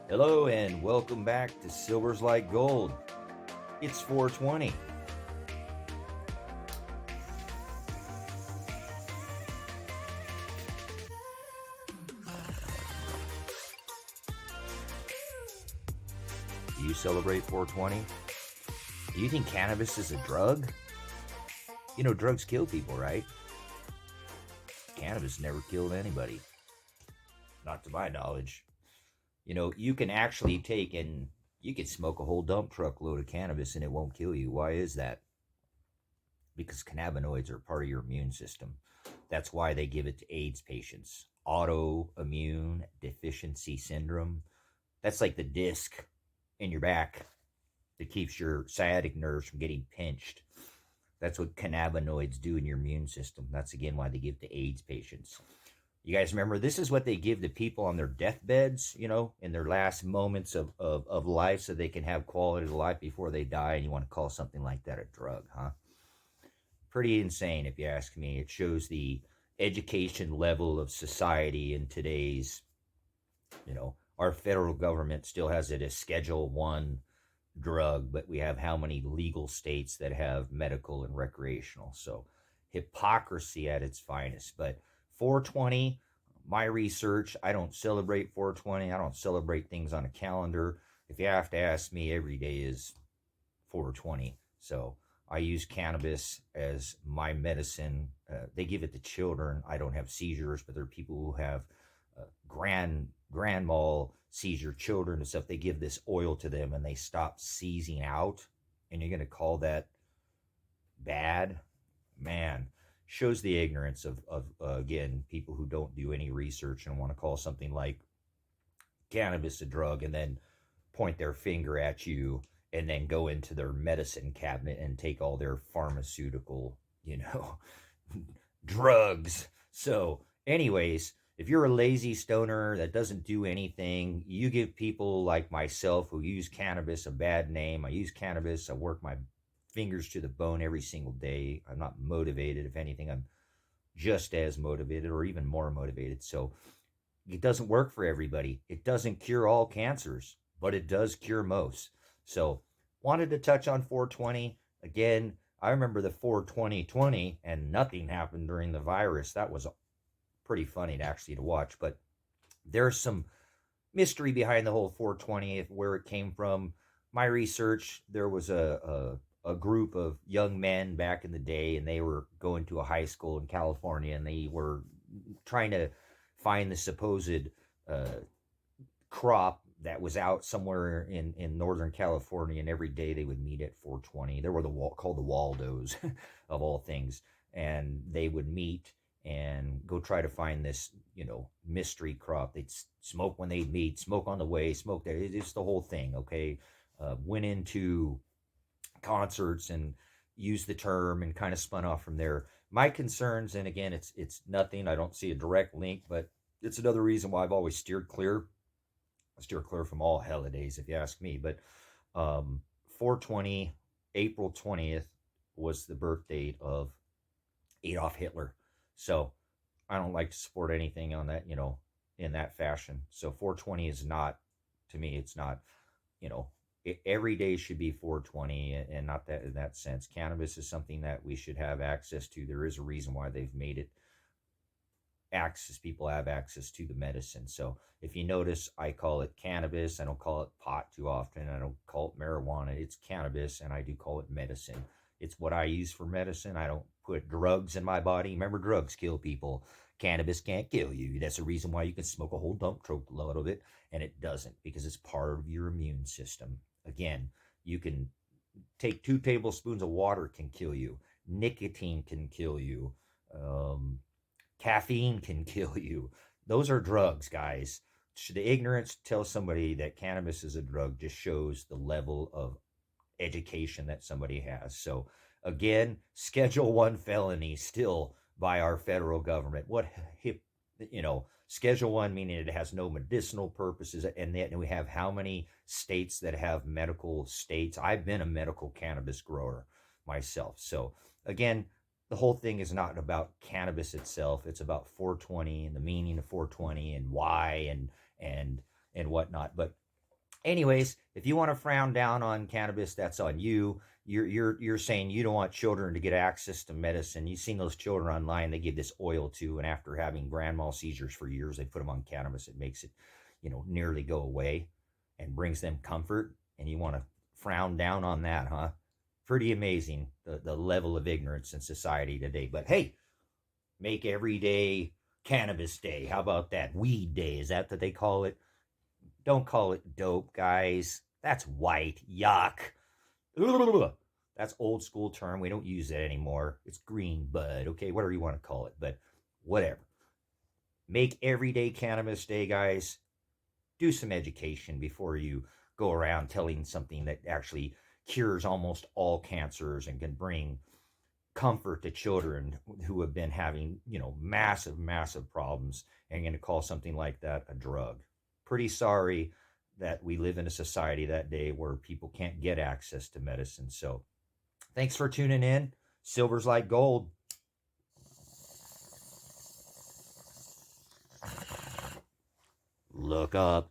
Hello and welcome back to Silver's Like Gold. It's 420. Do you celebrate 420? Do you think cannabis is a drug? You know, drugs kill people, right? Cannabis never killed anybody. Not to my knowledge. You know, you can actually take and you can smoke a whole dump truck load of cannabis and it won't kill you. Why is that? Because cannabinoids are part of your immune system. That's why they give it to AIDS patients. Autoimmune deficiency syndrome. That's like the disc in your back that keeps your sciatic nerves from getting pinched. That's what cannabinoids do in your immune system. That's again why they give to AIDS patients. You guys remember this is what they give to people on their deathbeds, you know, in their last moments of life so they can have quality of life before they die. And you want to call something like that a drug, huh? Pretty insane, if you ask me. It shows the education level of society in today's, our federal government still has it as Schedule 1 drug, but we have how many legal states that have medical and recreational. So hypocrisy at its finest. But 420, my research, I don't celebrate 420. I don't celebrate things on a calendar. If you have to ask me, every day is 420. So I use cannabis as my medicine. They give it to children. I don't have seizures, but there are people who have grand mal seizure children and stuff. They give this oil to them and they stop seizing out. And you're going to call that bad? Man, shows the ignorance of again, people who don't do any research and want to call something like cannabis a drug and then point their finger at you and then go into their medicine cabinet and take all their pharmaceutical, drugs. So, anyways, if you're a lazy stoner that doesn't do anything, you give people like myself who use cannabis a bad name. I use cannabis, I work my fingers to the bone every single day. I'm not motivated. If anything, I'm just as motivated or even more motivated. So, it doesn't work for everybody. It doesn't cure all cancers, but it does cure most. So, wanted to touch on 420. Again, I remember the 420 and nothing happened during the virus. That was pretty funny to actually to watch, but there's some mystery behind the whole 420, where it came from. My research, there was a group of young men back in the day, and they were going to a high school in California, and they were trying to find the supposed crop that was out somewhere in Northern California, and every day they would meet at 420. There were called the Waldos of all things, and they would meet and go try to find this, mystery crop. They'd smoke when they'd meet, smoke on the way, smoke there. It's the whole thing, okay? Went into concerts and used the term and kind of spun off from there. My concerns, and again, it's nothing. I don't see a direct link, but it's another reason why I've always steered clear. I steer clear from all holidays, if you ask me. But 420, April 20th, was the birth date of Adolf Hitler. So I don't like to support anything on that, in that fashion. So 420 is not, to me, it's not, every day should be 420, and not that in that sense. Cannabis is something that we should have access to. There is a reason why they've made it access. People have access to the medicine. So if you notice, I call it cannabis. I don't call it pot too often. I don't call it marijuana. It's cannabis, and I do call it medicine. It's what I use for medicine. I don't put drugs in my body. Remember, drugs kill people. Cannabis can't kill you. That's the reason why you can smoke a whole dump truck load of it, and it doesn't, because it's part of your immune system. Again, you can take 2 tablespoons of water can kill you. Nicotine can kill you. Caffeine can kill you. Those are drugs, guys. The ignorance to tell somebody that cannabis is a drug just shows the level of education that somebody has. So again, Schedule 1 felony still by our federal government. What hip, Schedule 1 meaning it has no medicinal purposes, and then we have how many states that have medical states? I've been a medical cannabis grower myself. So again, the whole thing is not about cannabis itself. It's about 420 and the meaning of 420 and why and whatnot. But Anyways, if you want to frown down on cannabis, that's on you. You're saying you don't want children to get access to medicine. You've seen those children online they give this oil to, and after having grand mal seizures for years, they put them on cannabis. It makes it, nearly go away and brings them comfort. And you want to frown down on that, huh? Pretty amazing the level of ignorance in society today. But hey, make every day cannabis day. How about that? Weed day. Is that what they call it? Don't call it dope, guys. That's white. Yuck. That's old school term. We don't use that anymore. It's green bud. Okay, whatever you want to call it, but whatever. Make everyday cannabis day, guys. Do some education before you go around telling something that actually cures almost all cancers and can bring comfort to children who have been having, massive, massive problems, and going to call something like that a drug. Pretty sorry that we live in a society that day where people can't get access to medicine. So thanks for tuning in. Silver's like gold. Look up.